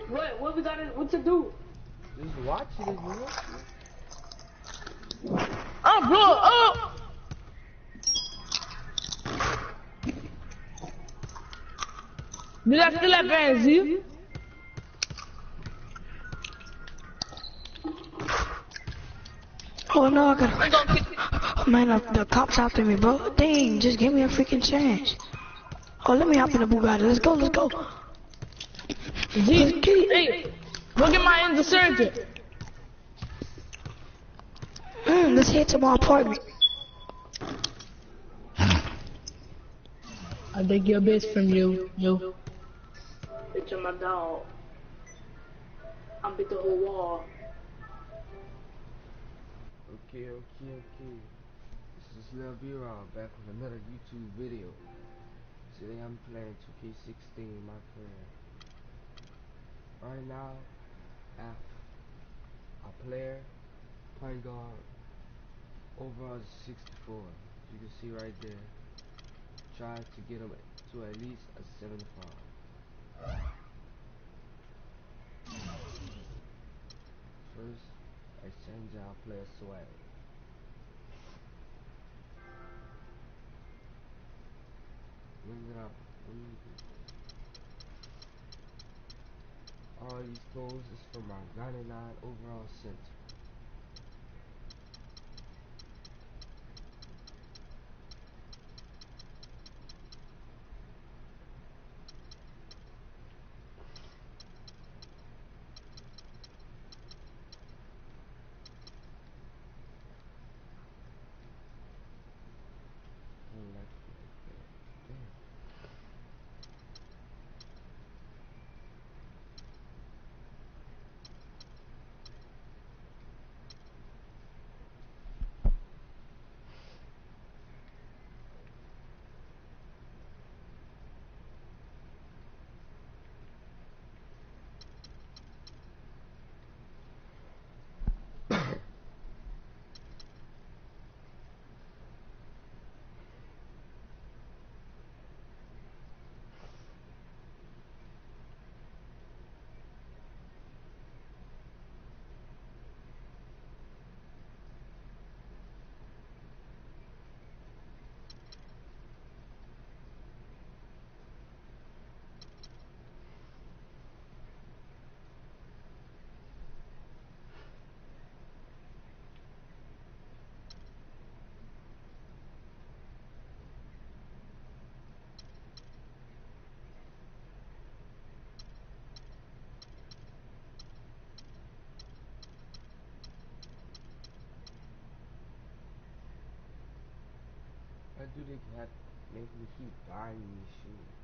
What we gotta, what to do? Just watch it if you want to. I'm blow up! Did I still have Banzee? Oh no, I gotta. Man, the cops after me, bro. Dang, just give me a freaking chance. Oh, let me hop in the Bugatti. Let's go, let's go. Z, hey, look at my insurgent. Let's head to my apartment. I beg your best from you. Bitch, I'm my dog. I'm bit the whole wall. Okay. This is Lil B-Rob back with another YouTube video. Today I'm playing 2K16 MyCareer. Right now, a player, point guard, overall is 64. You can see right there. Try to get him to at least a 75. First, exchange our player swag. Look it up. All these goals is for my 99 overall center. Why do they have make me keep buying these shoes?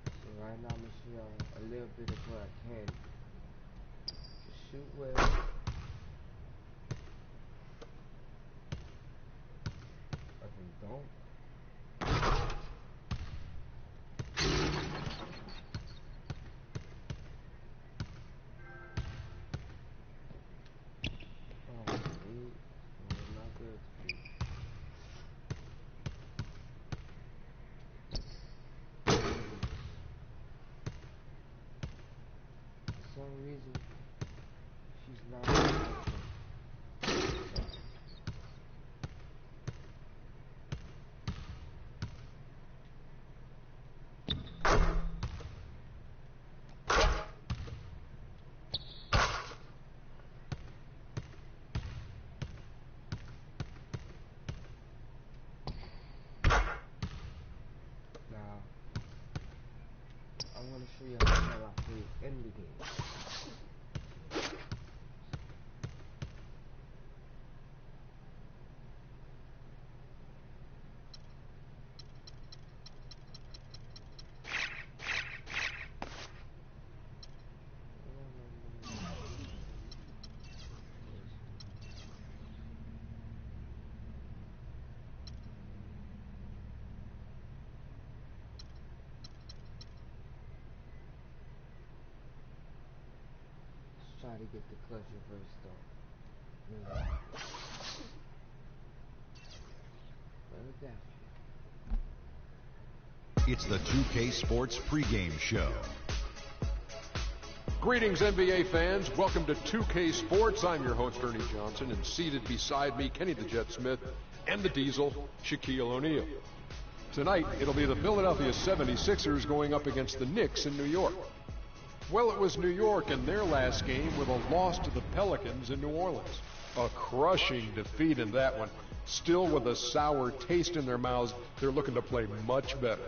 So right now I'm gonna show y'all a little bit of what I can to shoot well. I can don't. Oh, dude. Oh, not good to me. For some reason, she's not. Now, I'm gonna show you how I play in the game. gotta get the clutch reverse though. It's the 2K Sports pregame show. Greetings, NBA fans. Welcome to 2K Sports. I'm your host, Ernie Johnson, and seated beside me, Kenny the Jet Smith, and the Diesel, Shaquille O'Neal. Tonight, it'll be the Philadelphia 76ers going up against the Knicks in New York. Well, it was New York in their last game with a loss to the Pelicans in New Orleans. A crushing defeat in that one. Still with a sour taste in their mouths, they're looking to play much better.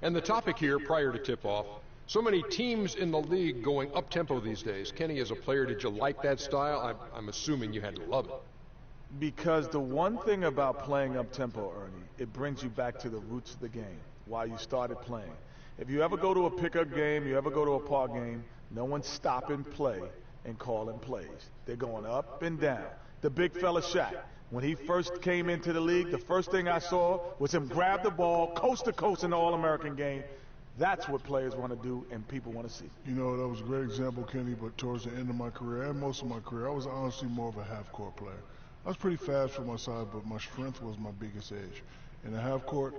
And the topic here, prior to tip-off, so many teams in the league going up-tempo these days. Kenny, as a player, did you like that style? I'm assuming you had to love it. Because the one thing about playing up-tempo, Ernie, it brings you back to the roots of the game, why you started playing. If you ever go to a pickup game, you ever go to a park game, no one's stopping play and calling plays. They're going up and down. The big fella Shaq, when he first came into the league, the first thing I saw was him grab the ball coast to coast in the All-American game. That's what players want to do and people want to see. You know, that was a great example, Kenny, but towards the end of my career and most of my career, I was honestly more of a half-court player. I was pretty fast for my size, but my strength was my biggest edge. In the half-court,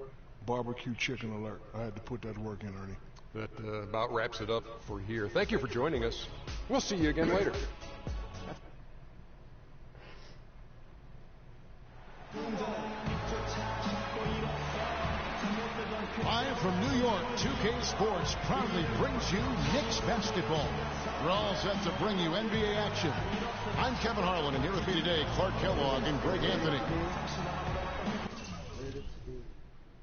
barbecue chicken alert. I had to put that work in, Ernie. That about wraps it up for here. Thank you for joining us. We'll see you again later. Live from New York, 2K Sports proudly brings you Knicks basketball. We're all set to bring you NBA action. I'm Kevin Harlan, and here with me today, Clark Kellogg and Greg Anthony. Later today,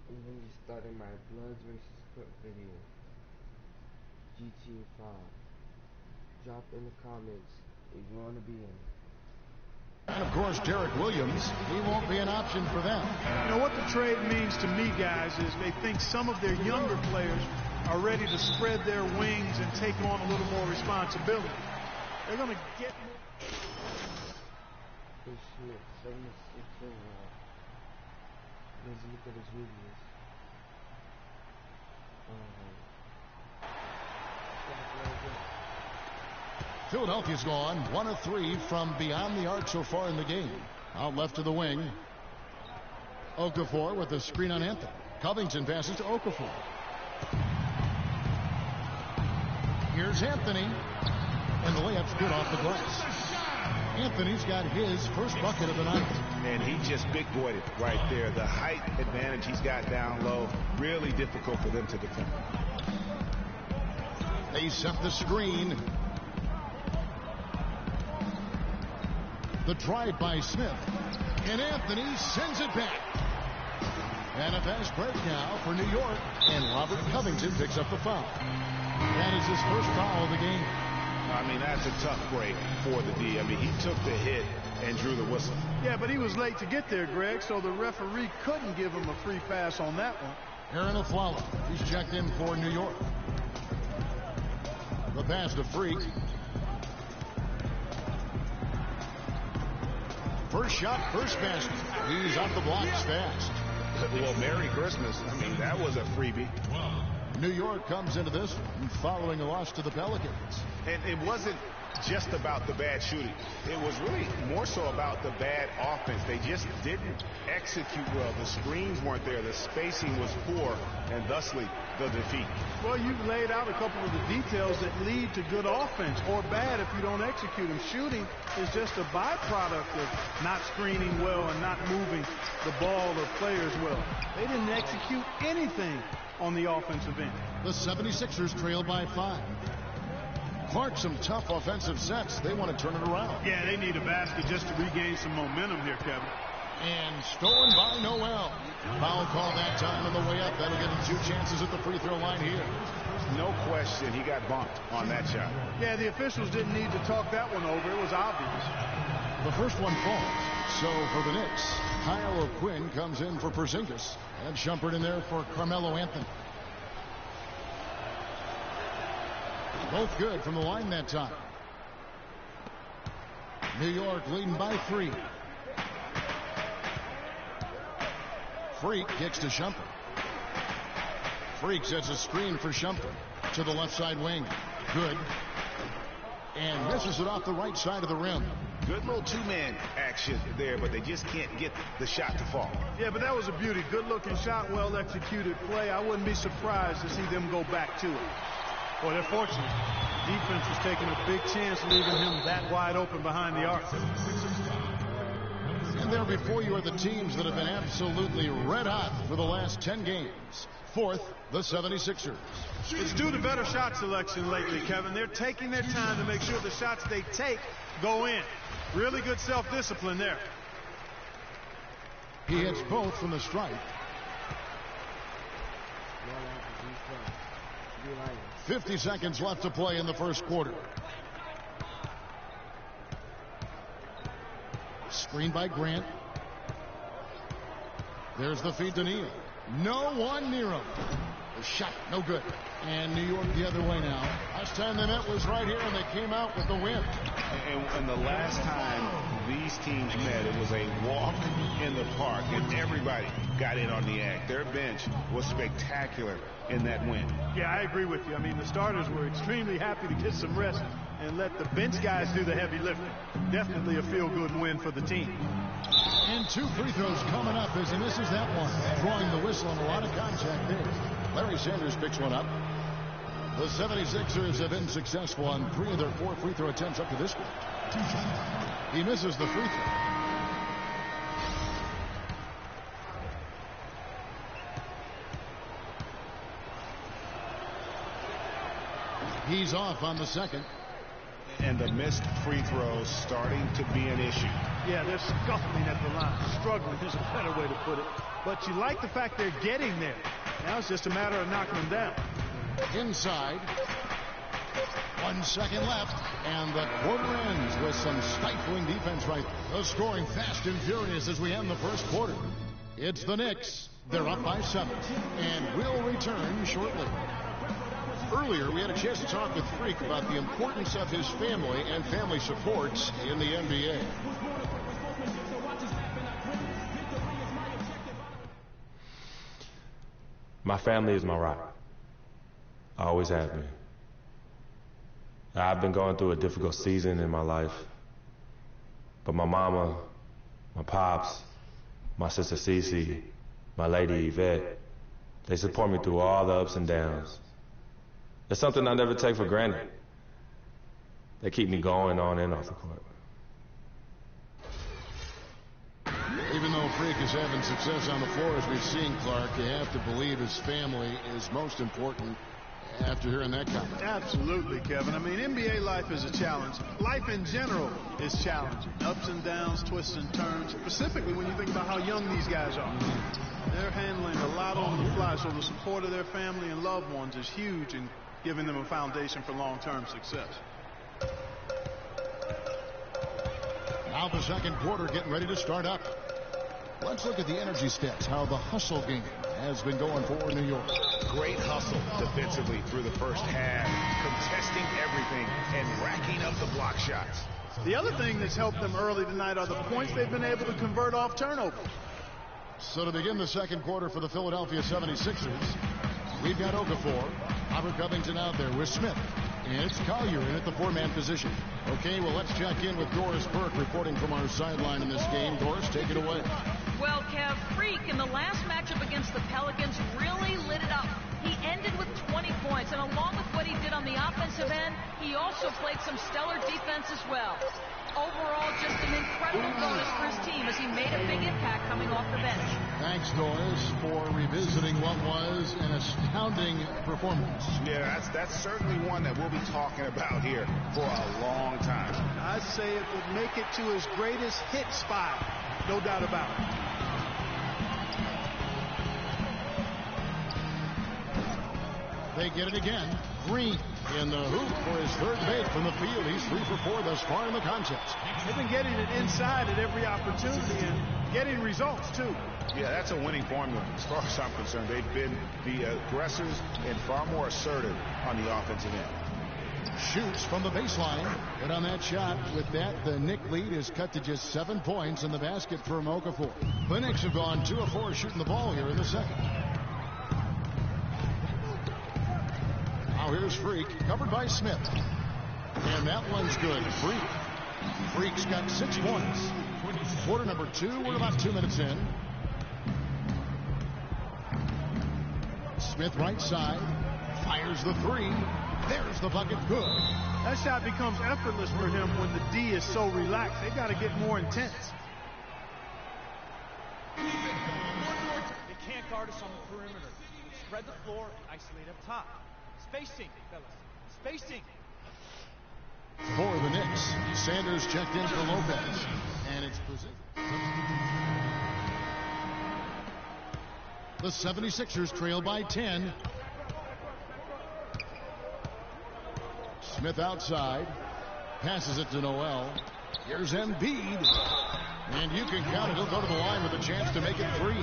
I'm going to be starting my Bloods vs. Crip video. GTA 5. Drop in the comments if you want to be in it. And of course, Derek Williams, he won't be an option for them. You know what the trade means to me, guys, is they think some of their younger players are ready to spread their wings and take on a little more responsibility. They're going to get more. This shit, 76 overall. Let's look at his videos. Philadelphia's gone 1 of 3 from beyond the arc so far in the game. Out left to the wing. Okafor with the screen on Anthony. Covington passes to Okafor. Here's Anthony. And the layup's good off the glass. Anthony's got his first bucket of the night. And he just big boyed it right there. The height advantage he's got down low, really difficult for them to defend. They set the screen. The drive by Smith. And Anthony sends it back. And a fast break now for New York. And Robert Covington picks up the foul. That is his first foul of the game. I mean, that's a tough break for the D. I mean, he took the hit and drew the whistle. Yeah, but he was late to get there, Greg, so the referee couldn't give him a free pass on that one. Aaron Aflalo, he's checked in for New York. The pass to Freak. First shot, first basket. He's off the blocks fast. Well, Merry Christmas. I mean, that was a freebie. New York comes into this one following a loss to the Pelicans. And it wasn't just about the bad shooting. It was really more so about the bad offense. They just didn't execute well. The screens weren't there. The spacing was poor, and thusly the defeat. Well, you've laid out a couple of the details that lead to good offense or bad if you don't execute them. Shooting is just a byproduct of not screening well and not moving the ball or players well. They didn't execute anything on the offensive end. The 76ers trail by 5. Clark, some tough offensive sets. They want to turn it around. Yeah, they need a basket just to regain some momentum here, Kevin. And stolen by Noel. Foul call that time on the way up. That'll get him 2 chances at the free throw line here. No question he got bumped on that shot. Yeah, the officials didn't need to talk that one over. It was obvious. The first one falls. So for the Knicks, Kyle O'Quinn comes in for Porzingis. And Shumpert in there for Carmelo Anthony. Both good from the line that time. New York leading by 3. Freak kicks to Shumpert. Freak sets a screen for Shumpert to the left side wing. Good. and misses it off the right side of the rim. Good little two-man action there, but they just can't get the shot to fall. Yeah, but that was a beauty. Good-looking shot, well-executed play. I wouldn't be surprised to see them go back to it. Boy, they're fortunate. Defense was taking a big chance, leaving him that wide open behind the arc. And there before you are the teams that have been absolutely red hot for the last 10 games. Fourth, the 76ers. It's due to better shot selection lately, Kevin. They're taking their time to make sure the shots they take go in. Really good self-discipline there. He hits both from the stripe. 50 seconds left to play in the first quarter. Screen by Grant. There's the feed to Neal. No one near him. The shot, no good. And New York the other way now. Last time they met was right here, and they came out with the win. And the last time these teams met, it was a walk in the park, and everybody got in on the act. Their bench was spectacular in that win. Yeah, I agree with you. I mean, the starters were extremely happy to get some rest and let the bench guys do the heavy lifting. Definitely a feel-good win for the team. And 2 free throws coming up as he misses that one. Drawing the whistle and a lot of contact there. Larry Sanders picks one up. The 76ers have been successful on 3 of their 4 free throw attempts up to this point. He misses the free throw. He's off on the second. And the missed free throws starting to be an issue. Yeah, they're scuffling at the line. Struggling is a better way to put it. But you like the fact they're getting there. Now it's just a matter of knocking them down. Inside. 1 second left. And the quarter ends with some stifling defense right there. The scoring fast and furious as we end the first quarter. It's the Knicks. They're up by 7. And we'll return shortly. Earlier, we had a chance to talk with Freak about the importance of his family and family supports in the NBA. My family is my rock. I always have been. I've been going through a difficult season in my life, but my mama, my pops, my sister Cece, my lady Yvette, they support me through all the ups and downs. It's something I never take for granted. They keep me going on and off the court. Even though Freak is having success on the floor, as we've seen, Clark, you have to believe his family is most important after hearing that comment. Absolutely, Kevin. I mean, NBA life is a challenge. Life in general is challenging. Ups and downs, twists and turns, specifically when you think about how young these guys are. They're handling a lot on the fly, so the support of their family and loved ones is huge in giving them a foundation for long-term success. Now the second quarter getting ready to start up. Let's look at the energy stats, how the hustle game has been going for New York. Great hustle defensively through the first half, contesting everything and racking up the block shots. The other thing that's helped them early tonight are the points they've been able to convert off turnovers. So to begin the second quarter for the Philadelphia 76ers, we've got Okafor, Robert Covington out there with Smith. And it's Collier in at the 4-man position. Okay, well, let's check in with Doris Burke reporting from our sideline in this game. Doris, take it away. Well, Kev, Freak in the last matchup against the Pelicans really lit it up. He ended with 20 points, and along with what he did on the offensive end, he also played some stellar defense as well. Overall, just an incredible bonus for his team as he made a big impact coming off the bench. Thanks, Doris, for revisiting what was an astounding performance. Yeah, that's certainly one that we'll be talking about here for a long time. I'd say it would make it to his greatest hit spot, no doubt about it. They get it again. Green in the hoop for his third make from the field. He's 3 for 4 thus far in the contest. They've been getting it inside at every opportunity and getting results, too. Yeah, that's a winning formula. As far as I'm concerned, they've been the aggressors and far more assertive on the offensive end. Shoots from the baseline. And on that shot, with that, the Knick lead is cut to just 7 points in the basket for Okafor. The Knicks have gone 2 of 4 shooting the ball here in the second. Now here's Freak, covered by Smith. And that one's good. Freak's got 6 points. Quarter number 2, we're about 2 minutes in. Smith right side, fires the 3. There's the bucket, good. That shot becomes effortless for him when the D is so relaxed. They got to get more intense. They can't guard us on the perimeter. Spread the floor, isolate up top. Spacing, fellas. Spacing. For the Knicks, Sanders checked in for Lopez. And it's presented. The 76ers trail by 10. Smith outside. Passes it to Noel. Here's Embiid. And you can count it. He'll go to the line with a chance to make it 3.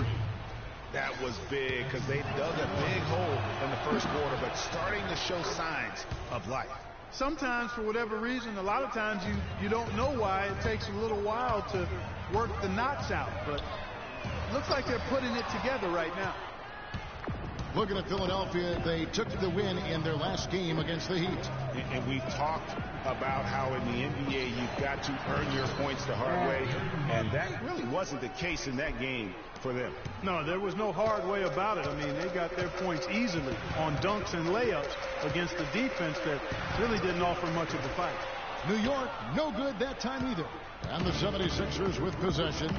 That was big because they dug a big hole in the first quarter, but starting to show signs of life. Sometimes, for whatever reason, a lot of times you don't know why. It takes a little while to work the knots out, but looks like they're putting it together right now. Looking at Philadelphia, they took the win in their last game against the Heat. And we've talked about how in the NBA you've got to earn your points the hard way, and that really wasn't the case in that game for them. No, there was no hard way about it. I mean, they got their points easily on dunks and layups against the defense that really didn't offer much of a fight. New York, no good that time either. And the 76ers with possession.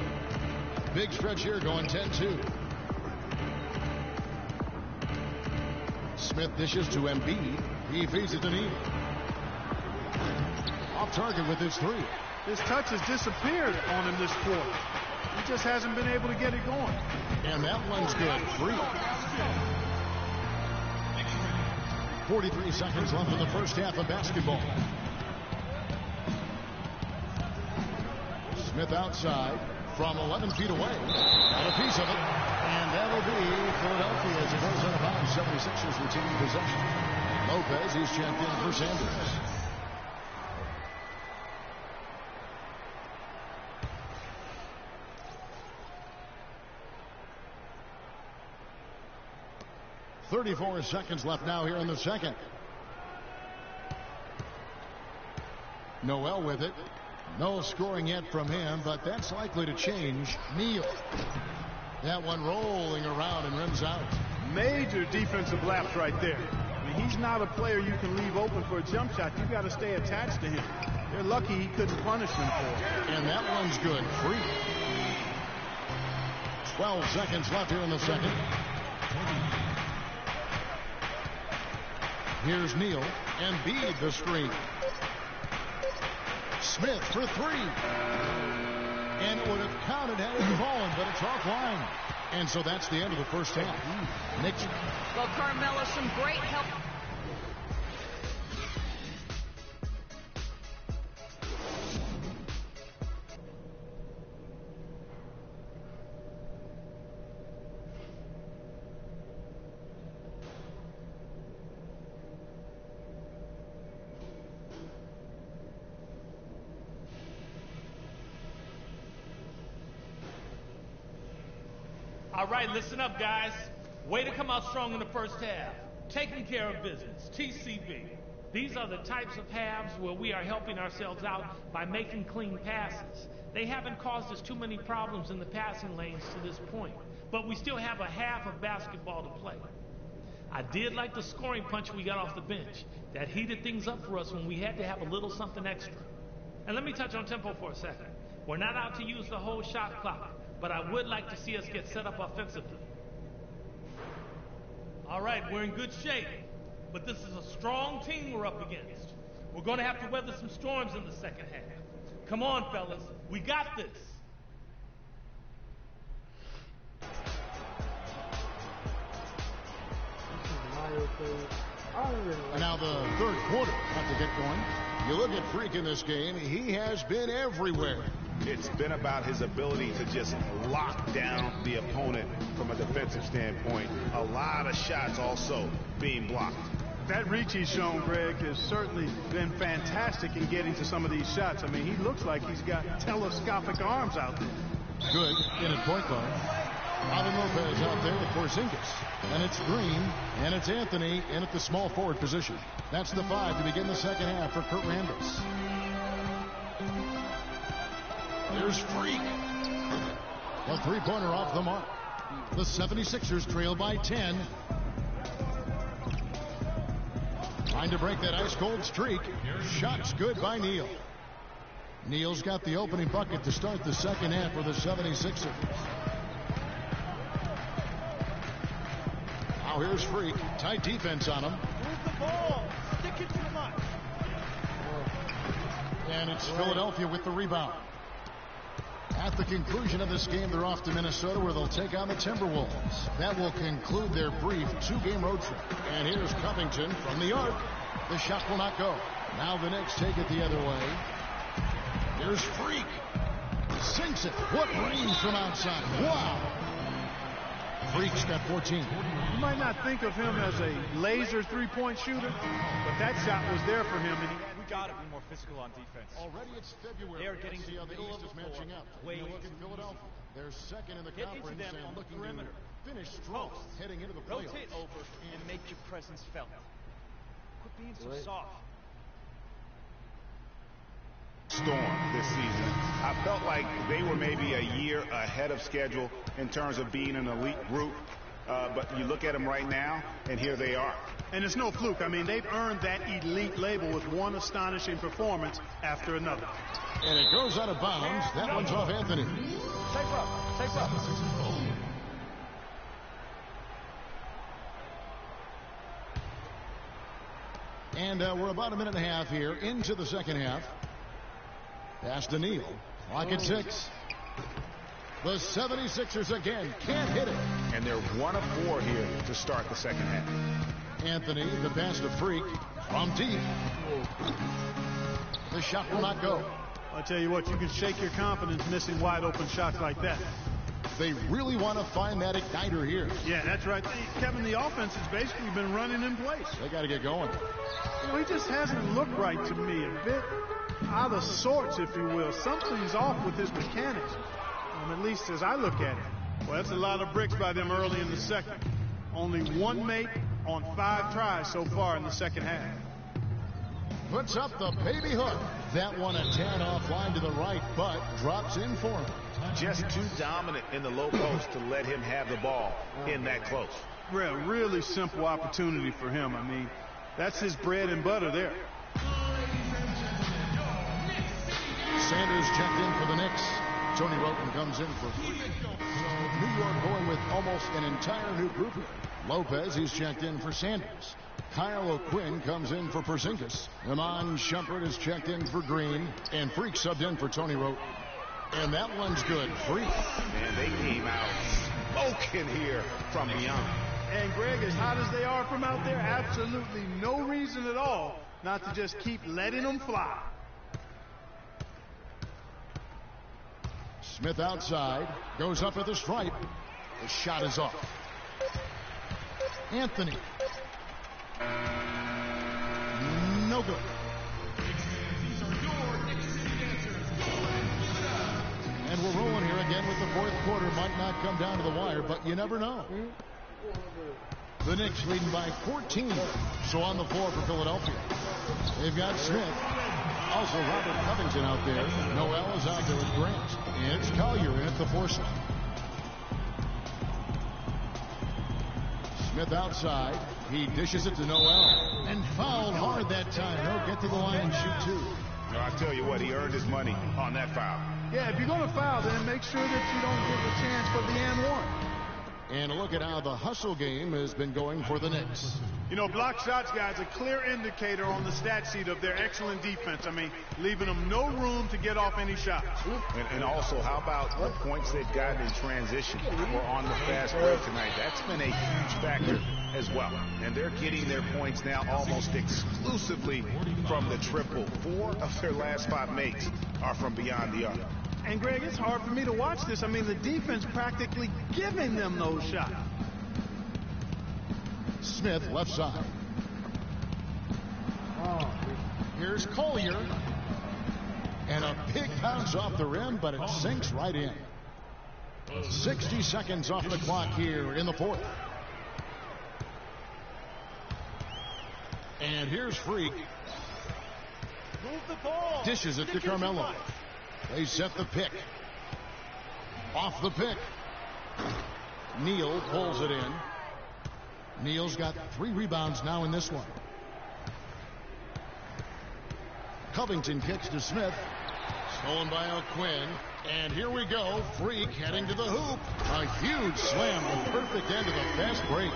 Big stretch here going 10-2. Smith dishes to Embiid. He feeds it to Neal. Off target with his 3. His touch has disappeared on him this quarter. He just hasn't been able to get it going. And that one's good. 3. 43 seconds left in the first half of basketball. Smith outside from 11 feet away. Got a piece of it. And that'll be Philadelphia as it goes out of bounds. 76ers retaining possession. Lopez, he's checked in for Sanders. .34 seconds left now here in the second. Noel with it. No scoring yet from him, but that's likely to change. Neal. That one rolling around and rims out. Major defensive lapse right there. I mean, he's not a player you can leave open for a jump shot. You got to stay attached to him. They're lucky he couldn't punish them for it. And that one's good. 3. 12 seconds left here in the second. Here's Neal. Embiid the screen. Smith for 3. And it would have counted had it fallen, but it's offline. And so that's the end of the first half. Knicks. Well, Carmelo, some great help. All right, listen up, guys. Way to come out strong in the first half. Taking care of business. TCB. These are the types of halves where we are helping ourselves out by making clean passes. They haven't caused us too many problems in the passing lanes to this point, but we still have a half of basketball to play. I did like the scoring punch we got off the bench. That heated things up for us when we had to have a little something extra. And let me touch on tempo for a second. We're not out to use the whole shot clock, but I would like to see us get set up offensively. All right, we're in good shape, but this is a strong team we're up against. We're going to have to weather some storms in the second half. Come on, fellas. We got this. Now the third quarter about to get going. You look at Freak in this game, he has been everywhere. It's been about his ability to just lock down the opponent from a defensive standpoint. A lot of shots also being blocked. That reach he's shown, Greg, has certainly been fantastic in getting to some of these shots. I mean, he looks like he's got telescopic arms out there. Good in at point guard. Robin Lopez out there with Porzingis. And it's Green, and it's Anthony in at the small forward position. That's the 5 to begin the second half for Kurt Rambis. There's Freak. A three-pointer off the mark. The 76ers trail by 10. Trying to break that ice-cold streak. Shots good by Neal. Neal's got the opening bucket to start the second half for the 76ers. Now here's Freak. Tight defense on him. Move the ball. Stick it to the line. And it's Philadelphia with the rebound. At the conclusion of this game, they're off to Minnesota where they'll take on the Timberwolves. That will conclude their brief 2-game road trip. And here's Covington from the arc. The shot will not go. Now the Knicks take it the other way. Here's Freak. Sinks it. What range from outside. Wow. Freak's got 14. You might not think of him as a laser three-point shooter, but that shot was there for him. And We got to be more physical on defense. Already it's February. They are getting See how the middle East of is the matching floor. up. Way You look at too Philadelphia. They're second in the Get into conference them and on the looking perimeter. to finish strong heading into the playoffs. Rotate over and make your presence felt. Quit being so soft. Storm this season. I felt like they were maybe a year ahead of schedule in terms of being an elite group. But you look at them right now, and here they are. And it's no fluke. I mean, they've earned that elite label with one astonishing performance after another. And it goes out of bounds. That one's off Anthony. Take up. Take up. And we're about a minute and a half here into the second half. Pass to Neal. Clock at 6. The 76ers again can't hit it. And they're 1 of 4 here to start the second half. Anthony, the pass to Freak from deep. The shot will not go. I'll tell you what, you can shake your confidence missing wide open shots like that. They really want to find that igniter here. Yeah, that's right. Kevin, the offense has basically been running in place. They got to get going. You know, he just hasn't looked right to me. A bit out of sorts, if you will. Something's off with his mechanics. At least as I look at it. Well, that's a lot of bricks by them early in the second. Only one make on 5 tries so far in the second half. Puts up the baby hook. That one a tan offline to the right, but drops in for him. Just too dominant in the low post to let him have the ball in that close. Really simple opportunity for him. I mean, that's his bread and butter there. Sanders checked in for the Knicks. Tony Roten comes in for Freak. So New York going with almost an entire new group here. Lopez, he's checked in for Sanders. Kyle O'Quinn comes in for Porzingis. Iman Shumpert is checked in for Green. And Freak subbed in for Tony Roten. And that one's good. Freak. And they came out smoking here from beyond. And Greg, as hot as they are from out there, absolutely no reason at all not to just keep letting them fly. Smith outside, goes up at the stripe. The shot is off. Anthony. No good. And we're rolling here again with the fourth quarter. Might not come down to the wire, but you never know. The Knicks leading by 14. So on the floor for Philadelphia. They've got Smith. Also Robert Covington out there. Noel is out there with Grant. And it's Collier in at the 4 slot. Smith outside. He dishes it to Noel. And fouled hard that time. He'll get to the line and shoot 2. No, I tell you what, he earned his money on that foul. Yeah, if you're going to foul, then make sure that you don't give a chance for the and one. And a look at how the hustle game has been going for the Knicks. You know, block shots, guys, a clear indicator on the stat sheet of their excellent defense. I mean, leaving them no room to get off any shots. And also, how about the points they've gotten in transition or on the fast break tonight? That's been a huge factor as well. And they're getting their points now almost exclusively from the triple. 4 of their last 5 makes are from beyond the arc. And, Greg, it's hard for me to watch this. I mean, the defense practically giving them those shots. Smith left side. Here's Collier. And a big bounce off the rim, but it sinks right in. 60 seconds off the clock here in the fourth. And here's Freak. Move the ball. Dishes it to Carmelo. They set the pick. Off the pick. Neal pulls it in. Neal's got 3 rebounds now in this one. Covington kicks to Smith. Stolen by O'Quinn. And here we go. Freak heading to the hoop. A huge slam. The perfect end of a fast break.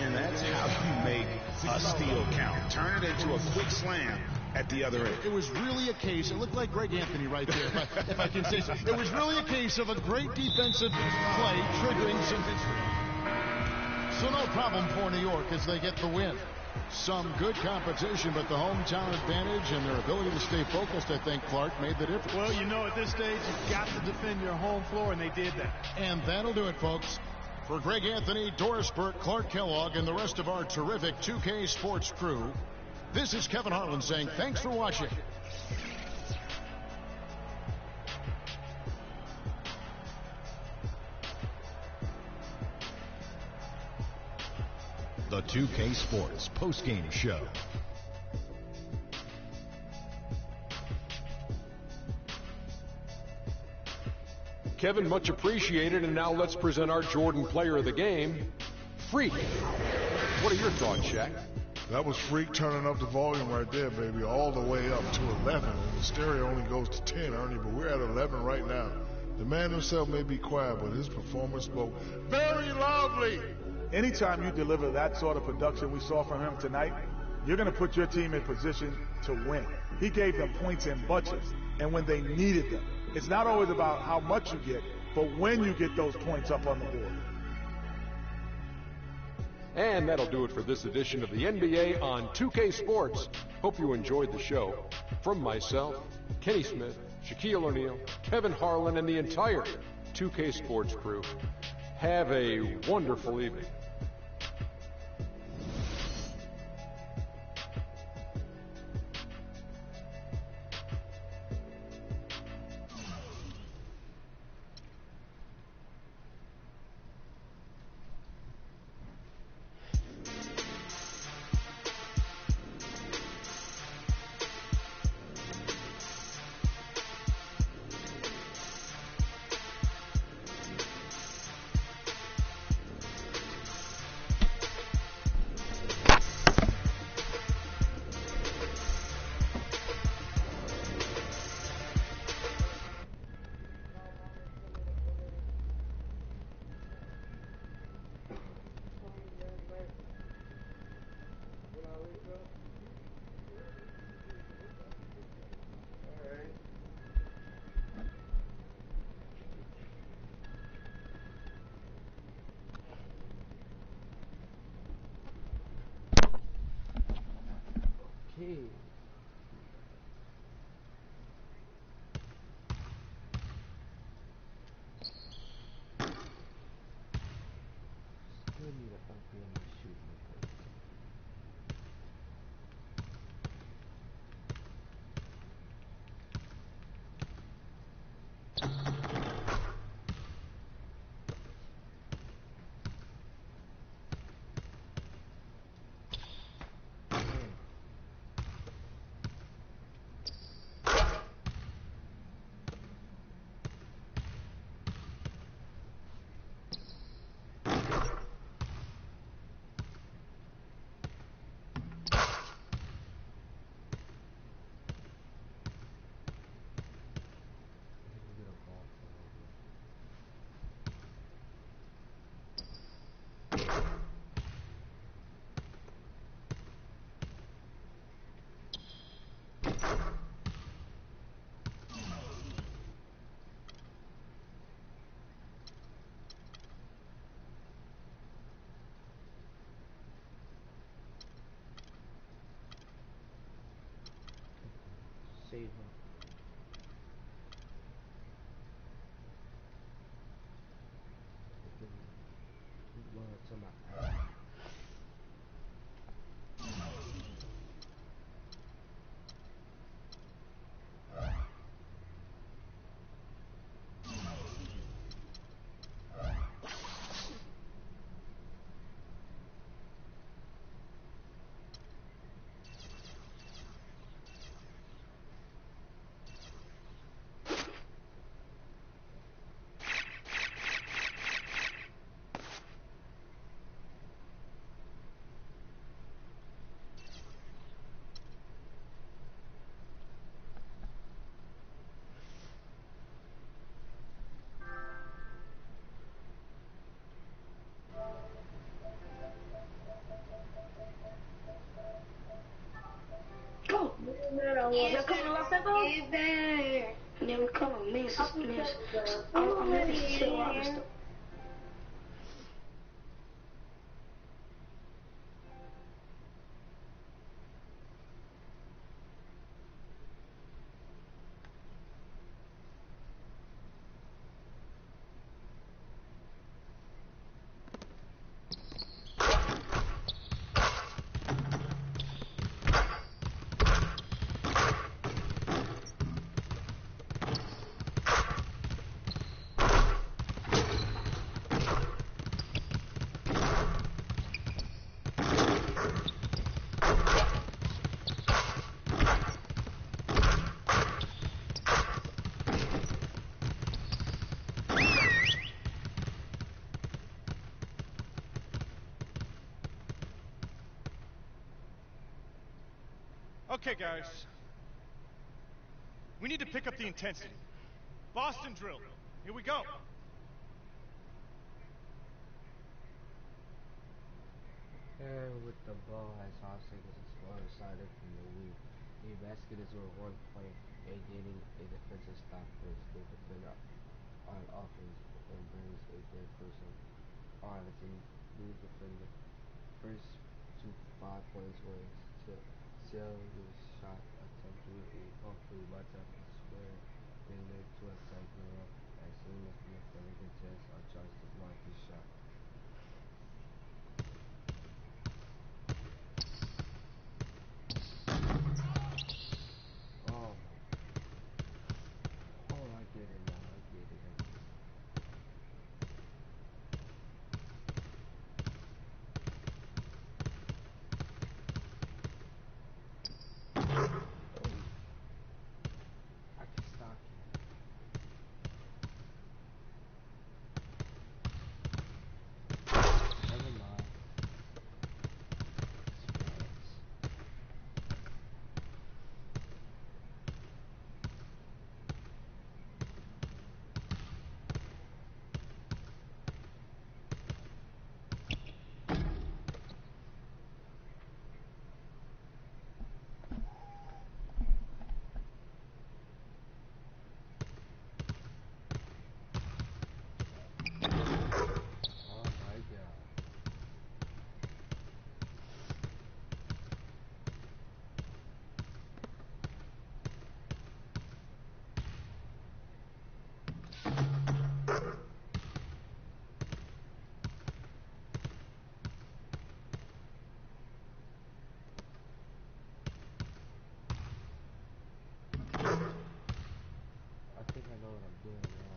And that's how you make a steal count. Turn it into a quick slam at the other end. It was really a case, it looked like Greg Anthony right there, if I can say so. It was really a case of a great defensive play triggering some history. So no problem for New York as they get the win. Some good competition, but the hometown advantage and their ability to stay focused, I think, Clark, made the difference. Well, you know, at this stage, you've got to defend your home floor, and they did that. And that'll do it, folks. For Greg Anthony, Doris Burke, Clark Kellogg, and the rest of our terrific 2K Sports crew, this is Kevin Harlan saying thanks for watching. The 2K Sports postgame show. Kevin, much appreciated, and now let's present our Jordan player of the game, Freak. What are your thoughts, Shaq? That was Freak turning up the volume right there, baby, all the way up to 11. And the stereo only goes to 10, Ernie, but we're at 11 right now. The man himself may be quiet, but his performance spoke very loudly. Anytime you deliver that sort of production we saw from him tonight, you're going to put your team in position to win. He gave them points in bunches, and when they needed them. It's not always about how much you get, but when you get those points up on the board. And that'll do it for this edition of the NBA on 2K Sports. Hope you enjoyed the show. From myself, Kenny Smith, Shaquille O'Neal, Kevin Harlan, and the entire 2K Sports crew, have a wonderful evening. Okay. Still need a upgrade on my shooting. Save him. Get there. And then we come on me, I'm ready to say all this stuff. Okay, guys. We need to pick up the intensity. Boston drill. Here we go. And with the ball has 5 seconds to score decided from the week. A basket is worth 1 point. A getting a defensive stop puts the defender on offense and brings a third person on the team. New defender. First to 5 points wins. Sell his shot attempt to a hopefully by tap the square. Then make to attack the rough as soon as the defender contests or tries to block his shot. I get it now. I get it. I can stop you. Never mind. I think I know what I'm doing now.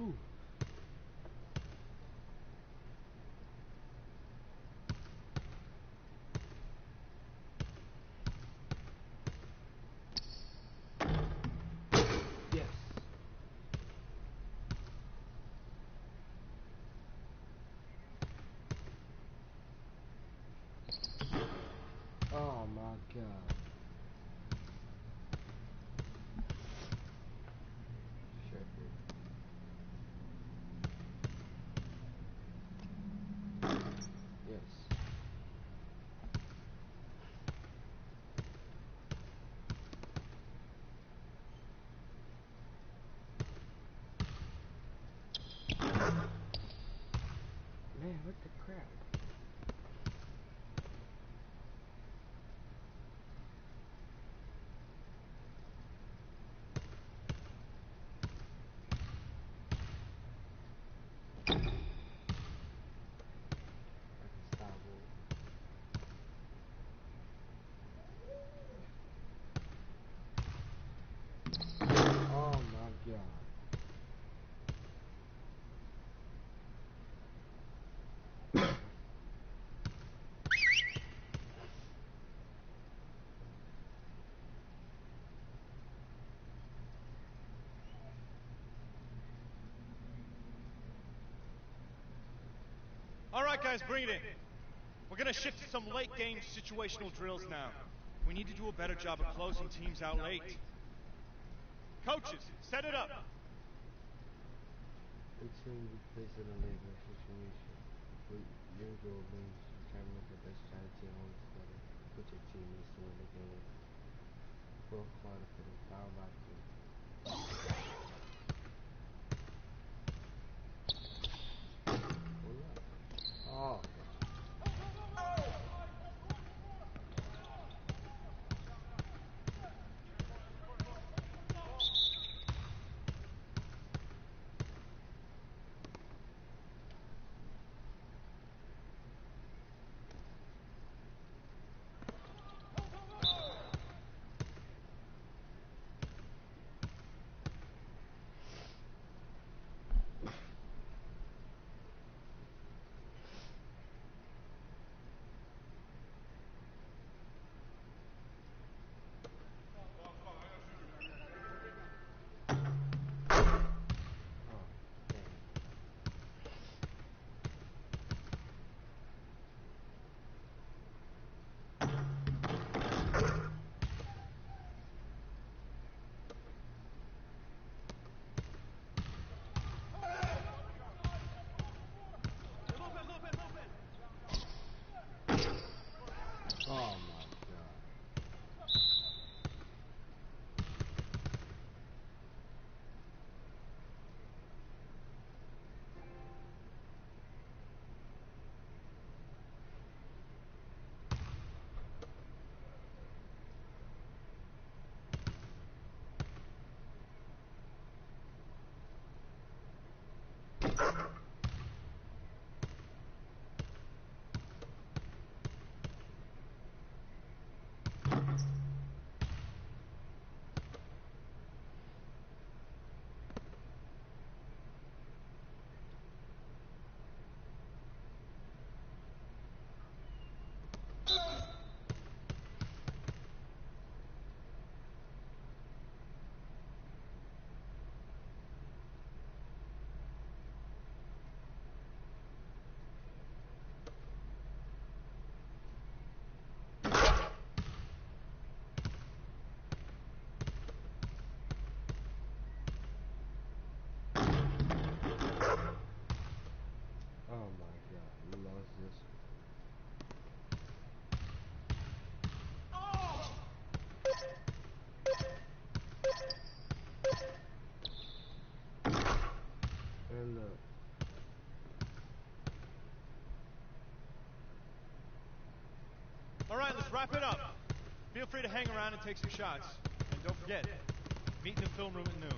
Ooh. Yes. Oh my God. Yes. Man, what the crap? All right, guys, bring it in. We're going to shift to some late-game situational drills now. We need to do a better job of closing teams out late. Coaches, set it up. Each team will be placed in a late-game situation. Your goal range to determine the best strategy on the quarter. Put your teammates to win the game. Fourth quarter for the foul by 3. Oh. Oh my god. Oh my god, we lost this. And look. All right, let's wrap it up. Feel free to hang around and take some shots. And don't forget, meet in the film room at noon.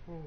What?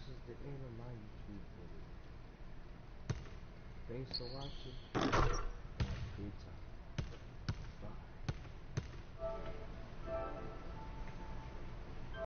is the end of my YouTube video. Thanks for watching. Have a great time.